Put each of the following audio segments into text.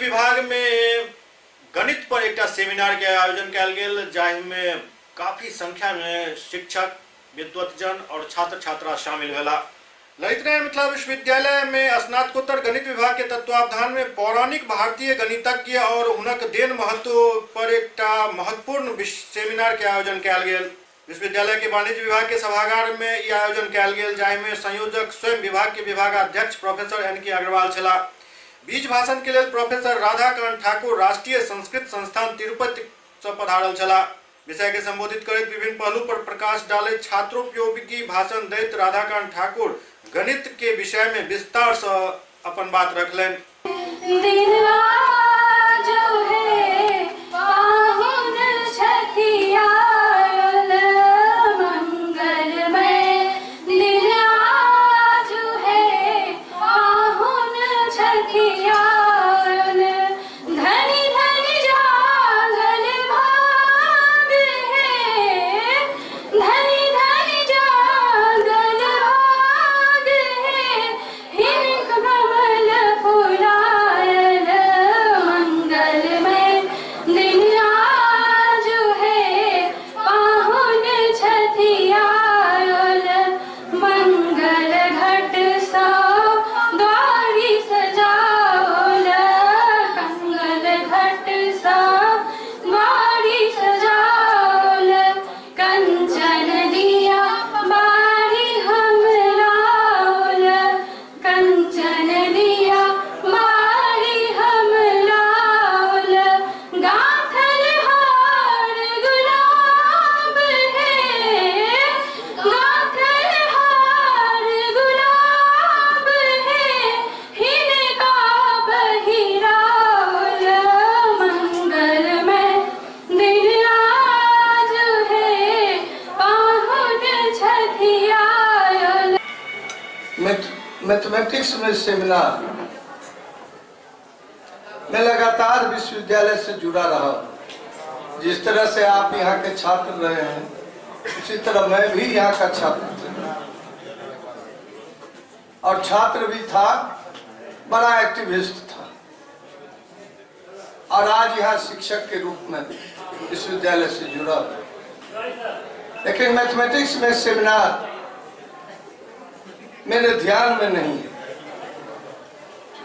विभाग में गणित पर एक सेमिनार के आयोजन कयल गेल, जाहिमे काफी संख्या में शिक्षक, विद्वतजन और छात्र छात्रा शामिल भेला। ललित नारायण मिथिला विश्वविद्यालय में स्नातकोत्तर गणित विभाग के तत्वावधान में पौराणिक भारतीय गणितज्ञ और हुनक देन महत्व पर एक महत्वपूर्ण सेमिनार के आयोजन कयल गेल। विश्वविद्यालय के वाणिज्य विभाग के सभागार में यह आयोजन कयल गेल, जाहिमे संयोजक स्वयं विभाग के विभागाध्यक्ष प्रोफेसर एन.के. अग्रवाल छला। बीज भाषण के लिए प्रोफेसर राधाकांत ठाकुर राष्ट्रीय संस्कृत संस्थान तिरुपति से पधारल छला। विषय के संबोधित करते विभिन्न पहलू पर प्रकाश डाले छात्रोपयोगी भाषण दैत राधाकांत ठाकुर गणित के विषय में विस्तार से अपन बात रखलें। मैथमेटिक्स में सेमिनार मैं लगातार विश्वविद्यालय से जुड़ा रहा। जिस तरह से आप यहाँ के छात्र रहे हैं, उसी तरह मैं भी यहाँ का छात्र था और छात्र भी था, बड़ा एक्टिविस्ट था और आज यहाँ शिक्षक के रूप में विश्वविद्यालय से जुड़ा। लेकिन मैथमेटिक्स में सेमिनार मेरे ध्यान में नहीं है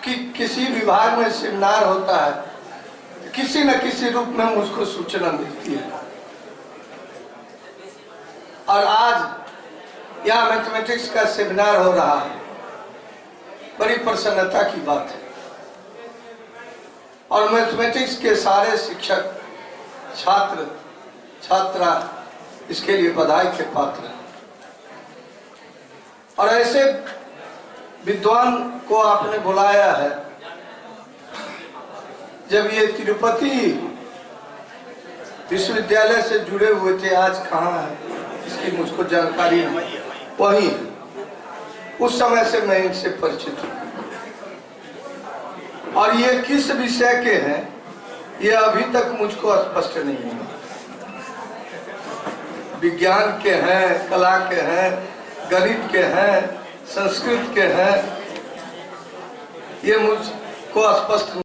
कि किसी विभाग में सेमिनार होता है, किसी न किसी रूप में मुझको सूचना मिलती है और आज यहाँ मैथमेटिक्स का सेमिनार हो रहा है। बड़ी प्रसन्नता की बात है और मैथमेटिक्स के सारे शिक्षक, छात्र छात्रा इसके लिए बधाई के पात्र हैं। और ऐसे विद्वान को आपने बुलाया है। जब ये तिरुपति विश्वविद्यालय से जुड़े हुए थे, आज कहाँ है इसकी मुझको जानकारी नहीं। वहीं उस समय से मैं इनसे परिचित हूँ और ये किस विषय के हैं ये अभी तक मुझको स्पष्ट नहीं है। विज्ञान के हैं, कला के हैं, गणित के हैं, संस्कृत के हैं, ये मुझको स्पष्ट